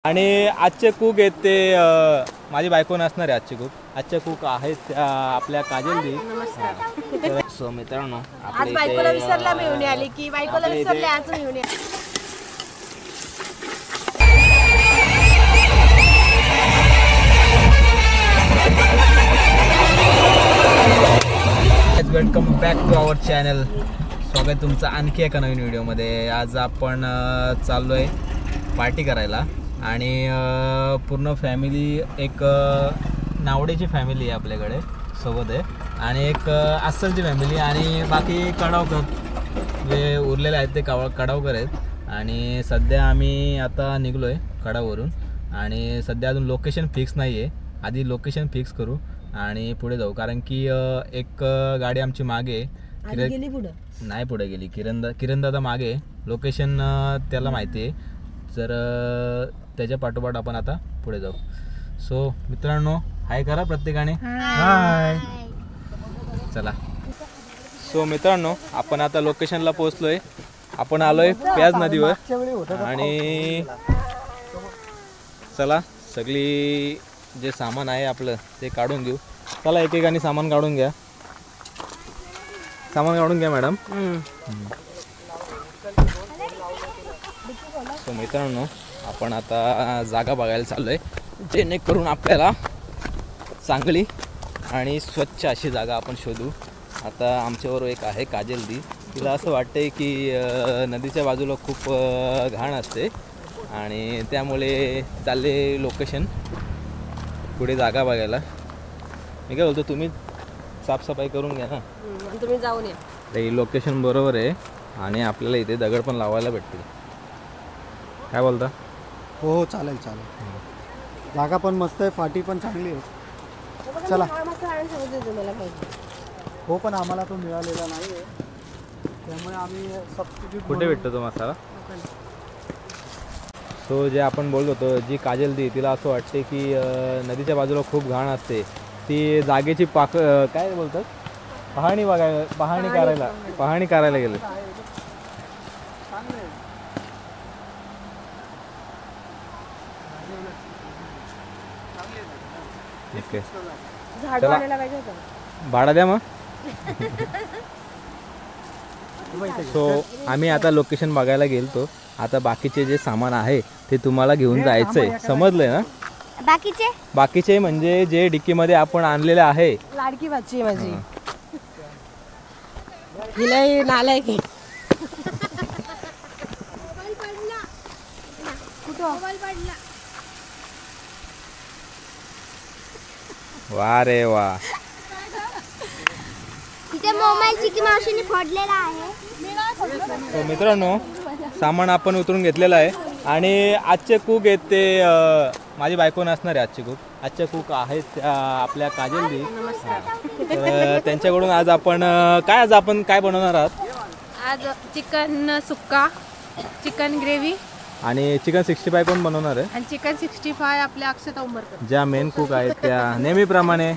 आणि आजचे कुक आहेत ते माझी बायको नसणार आहे. आजचे कुक आहेत त्या आपल्या काजलदी. नमस्कार. सो मित्रांनो आज बायकोला विसरला मी येऊन आली की बायकोला विसरले आज मी येऊन welcome back to our channel. स्वागत तुमचं आणखी एका नवीन व्हिडिओमध्ये. आज आपण चाललो आहे पार्टी करायला आणि पूर्ण फॅमिली एक नावडेची फॅमिली आहे आपल्याकडे सोबत आहे आणि एक अस्सलची फॅमिली आणि बाकी कडावकर जे उरलेले आहेत ते कडावकर आहेत. आणि सध्या आम्ही आता निघलो आहे कडावरून आणि सध्या अजून लोकेशन फिक्स नाही आहे. आधी लोकेशन फिक्स करू आणि पुढे जाऊ, कारण की एक गाडी आमची मागे गेली पुढे गेली. किरण दादा मागे लोकेशन त्याला माहिती आहे, तर त्याच्या पाठोपाठ आपण आता पुढे जाऊ. सो मित्रांनो हाय करा प्रत्येकाने. हाय. चला. सो मित्रांनो आपण आता लोकेशनला पोहोचलोय. आपण आलोय प्याज नदीवर आणि चला सगळी जे सामान आहे आपलं ते काढून घेऊ. चला एकेकाने सामान काढून घ्या. मॅडम. सो मित्रांनो आपण आता जागा बघायला चाललो आहे, जेणेकरून आपल्याला चांगली आणि स्वच्छ अशी जागा आपण शोधू. आता आमच्याबरोबर एक आहे काजलदी. तिला असं वाटतंय की नदीच्या बाजूला खूप घाण असते आणि त्यामुळे चालले लोकेशन पुढे जागा बघायला. मी काय बोलतो, तुम्ही साफसफाई करून घ्या ना, तुम्ही जाऊन या. हे लोकेशन बरोबर आहे आणि आपल्याला इथे दगड पण लावायला भेटतील. काय बोलता? हो चालेल. जागा पण मस्त आहे, फाटी पण चांगली आहे. चला. हो पण आम्हाला तो मिळालेला नाही आहे, त्यामुळे आम्ही सबस्टिट्यूट. कुठे भेटतो तो मसाला? सो जे आपण बोलत होतो, जी काजलदी तिला असं वाटते की नदीच्या बाजूला खूप घाण असते. ती जागेची काय बोलतात, पाहणी करायला गेले. ओके भाडा द्या मग. सो आम्ही आता लोकेशन बघायला गेलतो. आता बाकीचे जे सामान आहे ते तुम्हाला घेऊन जायचंय, समजलंय ना? बाकीचे म्हणजे जे डिक्की मध्ये आपण आणलेले आहे. लाडकी भाची माझी हिला नालाय की वा रे वा. तिथे मोबाईल चिकी मावशीने फोडलेला आहे. तो मित्रांनो सामान आपण उतरून घेतलेलं आहे आणि आजचे कुक आहेत ते माझी बायको नसणार आहे. आजचे कुक आहेत त्या आपल्या काजलदी. तर त्यांच्याकडून आज आपण काय बनवणार आहात? आज चिकन सुक्का, चिकन ग्रेव्ही आणि चिकन 65 पण बनवणार आहे. आणि चिकन 65 आपल्या अक्षता उंबरकर ज्या मेन कुक आहेत त्या नेहमीप्रमाणे.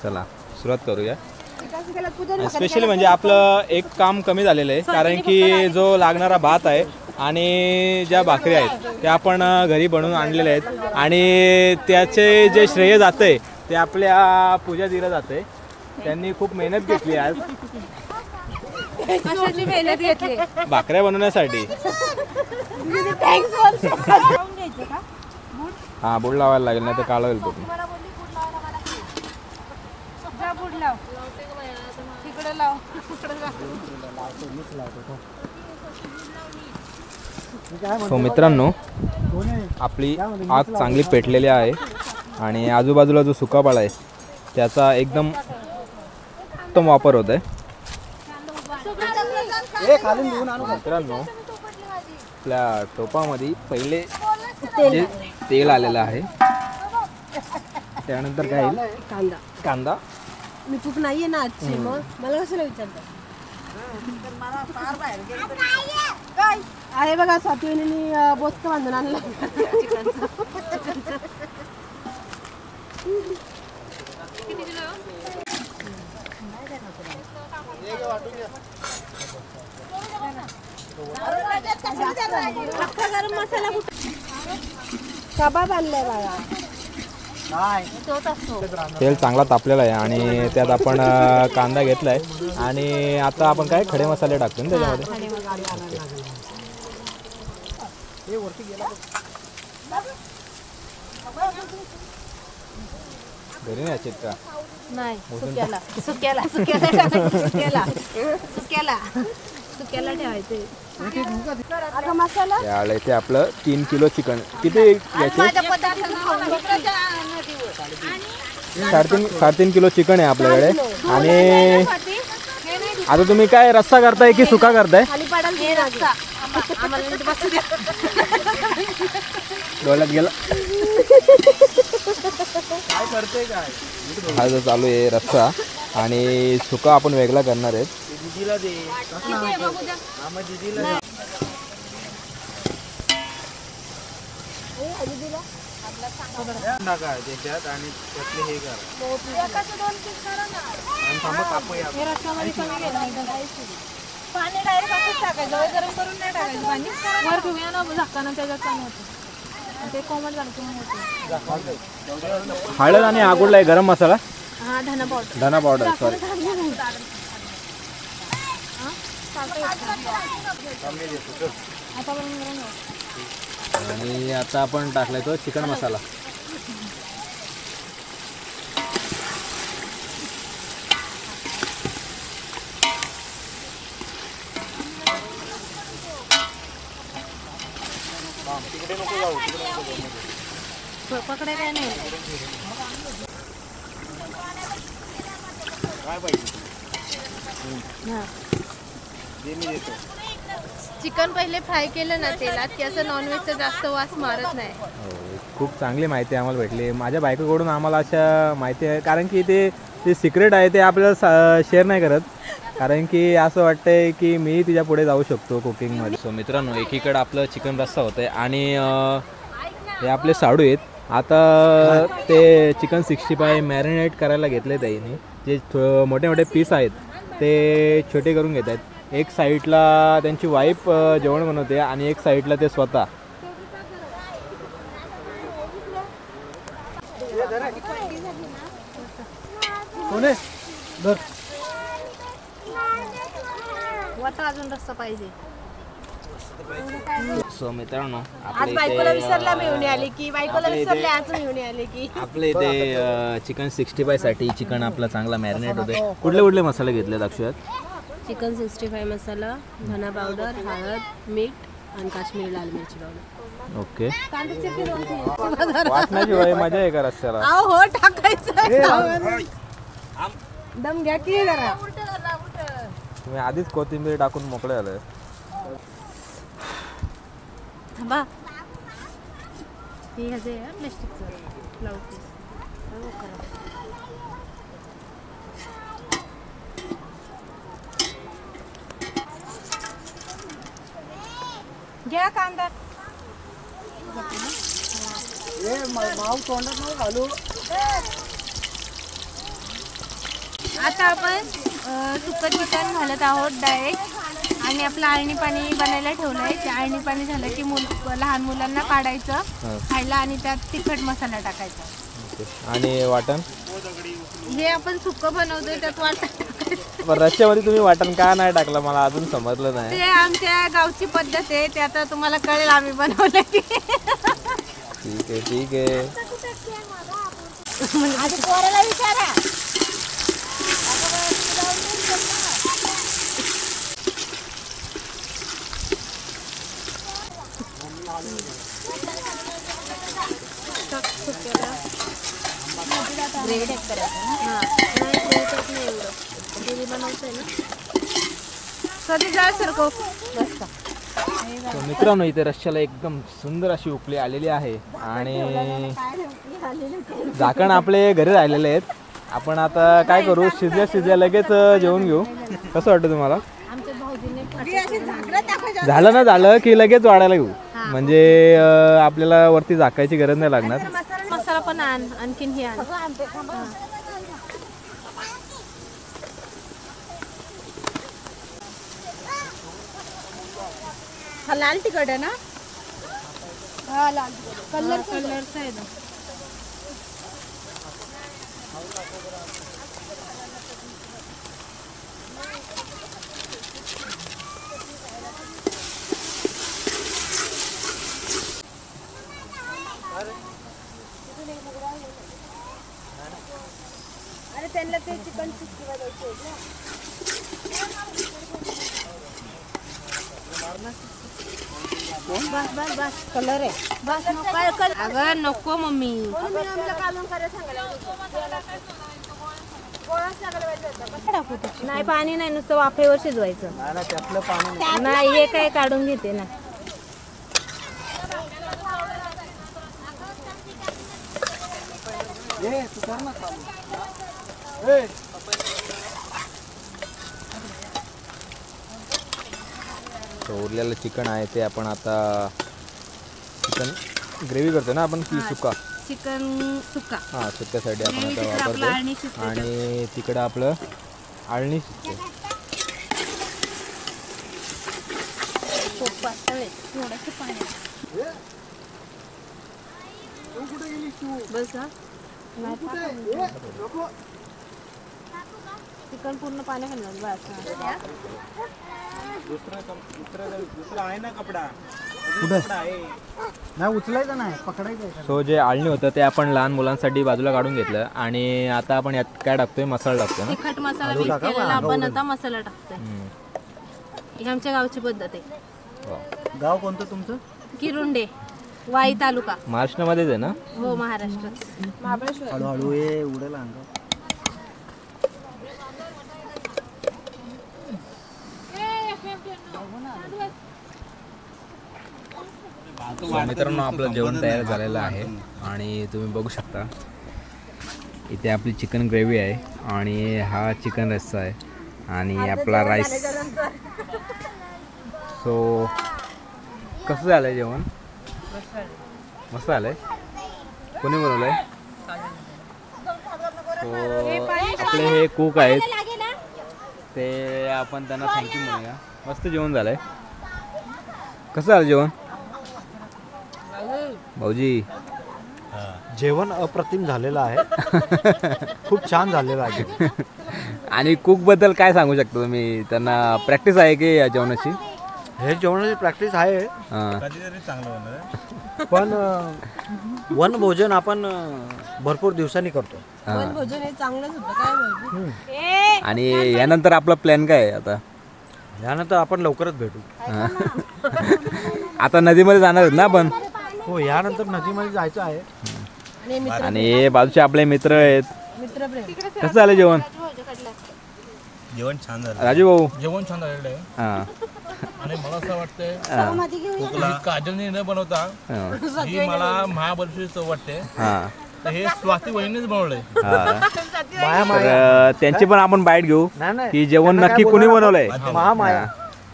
चला सुरुवात करूया. स्पेशली म्हणजे आपलं एक काम कमी झालेलं आहे, कारण की जो लागणारा भात आहे आणि ज्या भाकरी आहेत त्या आपण घरी बनवून आणलेल्या आहेत आणि त्याचे जे श्रेय जाते ते आपल्या पूजा दिलं जाते. त्यांनी खूप मेहनत घेतली आज भाकऱ्या बनवण्यासाठी. हा बुड लावायला लागेल, नाही तर काळं होईल पूर्ण. सो मित्रांनो आपली आग चांगली पेटलेली आहे आणि आजूबाजूला जो सुकापाळा आहे त्याचा एकदम उत्तम वापर होत आहे. मित्रांनो आपल्या टोपामध्ये पहिले तेल आलेलं आहे, त्यानंतर काय येईल? कांदा. मी चूक नाहीये ना आजची, मग मला कशाला विचारतात? आहे बघा स्वातीने बोचक बांधून आणलं. गरम मसाला कबाब आणलाय बाळा. तेल चांगला तापलेला आहे आणि त्यात आपण कांदा घेतलाय आणि आता आपण काय खडे मसाले टाकतो ना त्याच्यामध्ये. घरी नाही चिटका नाही सुक्याला सुक्याला सुक्याला सुक्याला सुक्याला सुक्याला ठेवायचे. अगं मसाला यावेळेला इथे आपलं 3 किलो चिकन किती घ्यायचे? माझ्या पदार्थांना खाऊन साडेतीन किलो चिकन आहे आपल्याकडे. आणि आता तुम्ही काय रस्सा करताय की सुका करताय? खाली पडाल हे रस्ता आम्हाला नीट बसू द्या. डोळ्यात गेला. हा जो चालू आहे रस्सा आणि सुका आपण वेगळा करणार आहेत. पाणी डायरेक्ट असंच टाकायचं, गरम करून नाही टाकायचं पाणी. वर ठेवूया ना झाकणं त्याच्यात पाणी होतं ते कोमट झालं की होतं. हळद आणि आगुडला आहे गरम मसाला. हा धना पावडर. धना पावडर सॉरी. आणि आता आपण टाकलाय तो चिकन मसाला. पकडे काय नाही. चिकन पहिले फ्राय केलं ना तेलात की असं नॉनव्हेजचा जास्त वास मारत नाही. खूप चांगली माहिती आम्हाला भेटली. माझ्या बायकोकडून आम्हाला अशा माहिती आहे, कारण की ते सिक्रेट आहे ते आपल्याला शेअर नाही करत, कारण की असं वाटतंय की मी तिच्या पुढे जाऊ शकतो कुकिंगमध्ये. सो मित्रांनो, एकीकडे आपलं चिकन रस्सा होतं आहे आणि हे आपले साडू आहेत. आता ते चिकन 65 मॅरिनेट करायला घेतले त्यांनी. जे मोठे मोठे पीस आहेत ते छोटे करून घेत आहेत. एक साईडला त्यांची वाईफ जेवण बनवते आणि एक साईडला ते स्वतः. वता अजून रस्सा पाहिजे. सो मित्रांनो, आज बायकोला विसरला मिळून आले की बायकोला विसरले आज मिळून आले की आपल्या इथे चिकन 65 साठी चिकन आपला चांगला मॅरिनेट होते. कुठले कुठले मसाले घेतले अक्षयात? चिकन 65 मसाला, धना पावडर, हळद, मीठ आणि काश्मीरी लाल मिरची पावडर. ओके. वाटण्याची वय मजा आहे का रस्त्याला? हो टाकायचं. दम घ्या की जरा. तुम्ही आधीच कोथिंबीर टाकून मोकळे झाले. थांबा. हे ह्याचे प्लास्टिकचं लावते. घ्या कांदा. आता आपण सुकं चिकन घालत आहोत डायरेक्ट आणि आपलं आळणी पाणी बनायला ठेवलंय. ते आळणी पाणी झालं की लहान मुलांना काढायचं खायला आणि त्यात तिखट मसाला टाकायचा. आणि वाटण हे आपण सुकं बनवतोय त्यात वाटण टाकायचं. पण रस्त्यामध्ये तुम्ही वाटण का नाही टाकलं मला अजून समजलं नाही. ते आमच्या गावची पद्धत आहे, ते आता तुम्हाला कळेल आम्ही बनवलं की. ठीक आहे ठीक आहे. आधी पोराला विचारा. मित्रांनो, इथे रश्श्याला एकदम सुंदर अशी उकळी आलेली आहे आणि झाकण आपले घरी राहिलेले आहेत. आपण आता काय करू, शिजल्या लगेच जेवून घेऊ. कसं वाटतं तुम्हाला? झालं ना, झालं की लगेच वाढायला घेऊ, म्हणजे आपल्याला वरती झाकायची गरज नाही लागणार. मसाला पण आणखीन हे आण. हा लाल तिखट आहे ना? हा लाल कलरचा आहे ना. अरे त्यांना ते चिकन सिक्स्टी द्यायची आहे ना. बस बस कलर आहे बस नको. अगं नको मम्मी. नाही पाणी नाही, नुसतं वाफेवर शिजवायचं. त्यातलं पाणी नाही हे काय काढून घेते ना. तू कर ना चालू. उरलेलं चिकन आहे ते आपण आता चिकन ग्रेव्ही करतो ना आपण की सुका. चिकन सुका. हां सुक्यासाठी आपण आता वापरतो. आणि तिकडं आपलं आळणी शिजते. बस चिकन पूर्ण पाणी घालणार बस. दुसरा आहे ना कपडा. नाही उचलायचं नाही, पकडायचं. सो जे आळणी होतं ते आपण लहान मुलांसाठी बाजूला काढून घेतलं. आणि आता आपण यात काय टाकतोय, मसाला टाकतोय ना. तिखट मसाला मिक्स केलेला आपण आता मसाला टाकतोय. ही आमच्या गावची पद्धत आहे. गाव कोणतं तुमचं? किरुंडे, वाई तालुका. महाराष्ट्रामध्येच आहे ना? हो महाराष्ट्रात. महाबळेश्वर. हळूहळू ये उडेल अंग. मित्रांनो आपलं जेवण तयार झालेलं आहे आणि तुम्ही बघू शकता इथे आपली चिकन ग्रेव्ही आहे आणि हा चिकन रस्सा आहे आणि आपला राईस. सो कसं झालं आहे जेवण? मस्त झालं आहे. कोणी बनवलं आहे? सो आपले हे कुक आहेत ते आपण त्यांना थँक्यू म्हणूया. मस्त जेवण झालं आहे. कसं झालं जेवण भाऊजी? जेवण अप्रतिम झालेलं आहे. खूप छान झालेलं आहे. आणि कुकबद्दल काय सांगू शकता तुम्ही? त्यांना प्रॅक्टिस आहे की या जेवणाची? हे जेवणाची प्रॅक्टिस आहे कधीतरी चांगलं होणार. पण वनभोजन आपण भरपूर दिवसांनी करतो. भोजन हे चांगलंच होतं काय. आणि यानंतर आपला प्लॅन काय आहे आता? यानंतर आपण लवकरच भेटू. आता नदीमध्ये जाणार आहेत ना आपण? हो यानंतर नदीमध्ये जायचं आहे. आणि हे बाजूचे आपले मित्र आहेत. कसं झालं जेवण? जेवण छान झालं. राजू भाऊ जेवण छान झालेलं आहे. हां आणि मला असं वाटतंय काजलने न बनवता ही मला महाबळेश्वरी चव वाटते. हां तर हे स्वाती वहिनीच बनवलंय. तर त्यांची पण आपण बाईट घेऊ की जेवण नक्की कोणी बनवलंय. महामाया.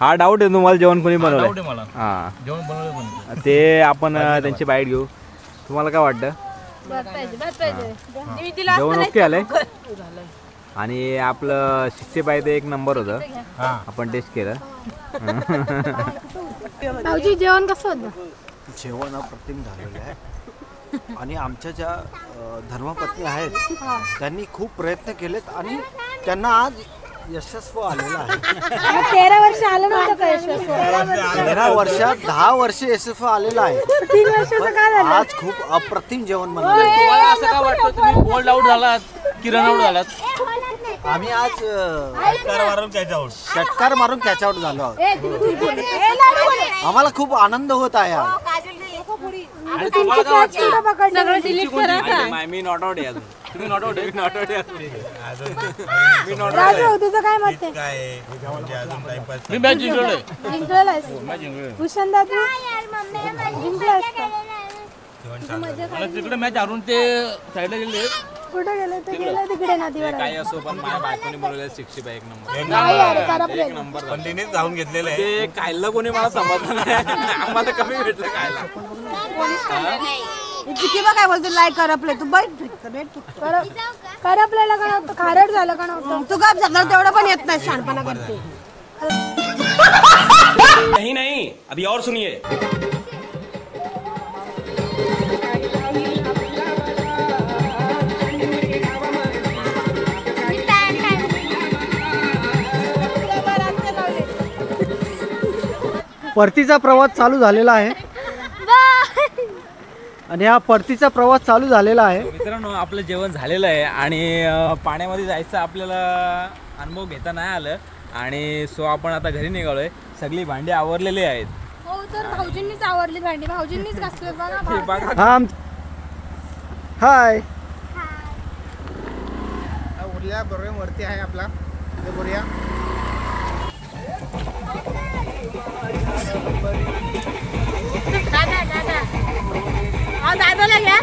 हा डाऊट आहे तुम्हाला जेवण कोणी डाऊट बनवलंय? आहे मला. हां जेवण बनवलं ते आपण त्यांची बाईट घेऊ. तुम्हाला काय वाटतं? जेवण ओके आलंय? आणि आपलं 65 ते एक नंबर होतं. आपण टेस्ट केलं. भाऊजी जेवण कसं होतं? जेवण अप्रतिम झालेलं आहे. आणि आमच्या ज्या धर्मपत्नी आहेत त्यांनी खूप प्रयत्न केलेत आणि त्यांना आज यशस्वी आलेलं आहे. 13 वर्ष आलं नव्हतं का यशस्वी? 13 वर्षात 10 वर्ष यशस्वी आलेलं आहे. 3 वर्षाचं काय झालं? आज खूप अप्रतिम जेवण बनवलं. तुम्हाला असं काय वाटतं तुम्ही बोल्ड आउट झालात की रन आउट झालात? आम्ही आज कॅच षटकार मारून कॅच आउट झालो आहोत. आम्हाला खूप आनंद होत आहे आज. सगळं डिलीट करा का? मी नॉट आउट आहे अजून. तुम्ही नॉट आउट आहे? नॉट आउट आहे. राजू तुझं काय मत आहे? मी मॅच जिंकलोय. जिंकलास? भूषण दादू जिंकलास का? मला तिकडे मॅच हारून ते साईडला गेले. कुठे गेले ते? गेले तिकडे नदीवर. काही असो पण माझ्या बायकोने बनवलेलं 65 एक नंबर. नाही यार, करपले. एक नंबर पंडितनेच जाऊन घेतलेलं आहे. ते खायला कोणी मला समजलं नाही. आम्हाला कमी भेटलं खायला. चिकी बघ काय बोलतो, लाईक करपले. तू बैठ करपलेला का नव्हतं? खारट झालं का नव्हतं? तू काय जगणार तेवढं पण येत नाही, शहाणपणा करते. नहीं नहीं, अभी और सुनिए. परतीचा प्रवास चालू झालेला आहे आणि हा परतीचा प्रवास चालू झालेला आहे. मित्रांनो आपलं जेवण झालेलं आहे आणि पाण्यामध्ये जायचं आपल्याला अनुभव घेता नाही आलं आणि सो आपण आता घरी निघालोय. सगळी भांडी आवरलेली आहेत. हो तर भाऊजींनीच आवरली भांडी, भाऊजींनीच घासली बघा. हे बघा हा हाय उरल्या बरोबर वरती आहे आपला ते बोलूया. दादाला घ्या.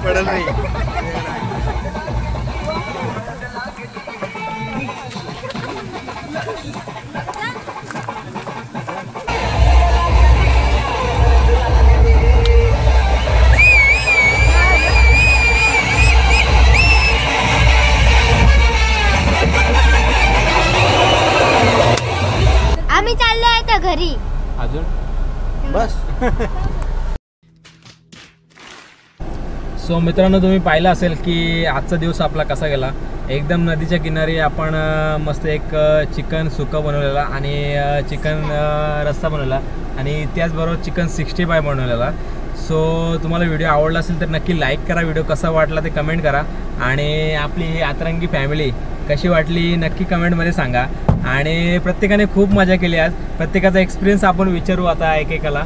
पडल नाही. आम्ही चाललो आहे तर घरी. अजून बस. सो मित्रांनो तुम्ही पाहिलं असेल की आजचा दिवस आपला कसा गेला. एकदम नदीच्या किनारी आपण मस्त एक चिकन सुकं बनवलेला आणि चिकन रस्सा बनवला आणि त्याचबरोबर चिकन 65 बनवलेला. सो तुम्हाला व्हिडिओ आवडला असेल तर नक्की लाईक करा. व्हिडिओ कसा वाटला ते कमेंट करा आणि आपली ही आतरंगी फॅमिली कशी वाटली नक्की कमेंटमध्ये सांगा. आणि प्रत्येकाने खूप मजा केली आज. प्रत्येकाचा एक्सपिरियन्स आपण विचारू आता एकेकाला.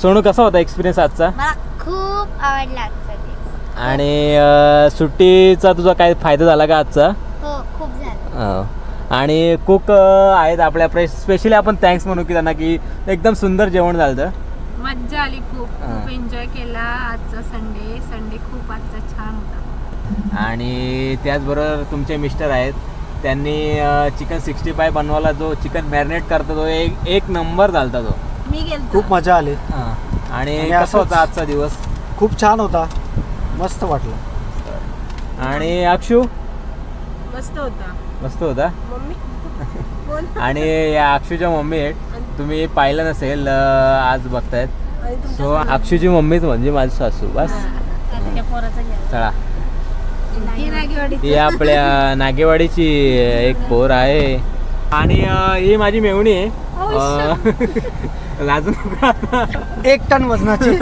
सोनू कसा होता एक्सपिरियन्स आजचा? मला खूप आवडला आजचा दिवस. आणि सुट्टीचा तुझा काय फायदा झाला का आजचा? हो खूप झालं. आणि कुक आहेत आपल्या स्पेशली आपण थँक्स म्हणू की त्यांना की एकदम सुंदर जेवण झालं. मज्जा आली खूप खूप एन्जॉय केला आजचा संडे खूप आजचा छान होता. आणि त्याचबरोबर तुमचे मिस्टर आहेत त्यांनी चिकन 65 बनवायला जो चिकन मॅरिनेट करतो तो एक नंबर झालता तो. मी गेलो खूप मजा आली आणि आणि कसा असंच- होता आजचा दिवस? खूप छान होता. मस्त वाटलं. आणि अक्षू मस्त होता. मस्त होता. मम्मी आणि या अक्षूच्या मम्मी आहेत. तुम्ही पाहिलं नसेल आज बघतायत. सो अक्षूची मम्मीच म्हणजे माझी सासू. बस चला ही आपल्या नागेवाडीची एक पोर आहे आणि ही माझी मेवणी आहे. लाजू नका. 1 टन वजनाची.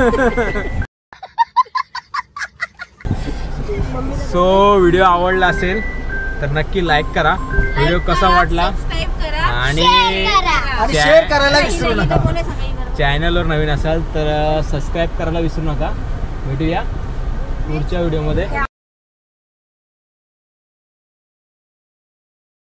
सो व्हिडिओ आवडला असेल तर नक्की लाईक करा. व्हिडिओ कसा वाटला सबस्क्राईब करा आणि आणि शेअर करायला विसरू नका. चॅनलवर नवीन असाल तर सबस्क्राईब करायला विसरू नका. भेटूया पुढच्या व्हिडिओमध्ये.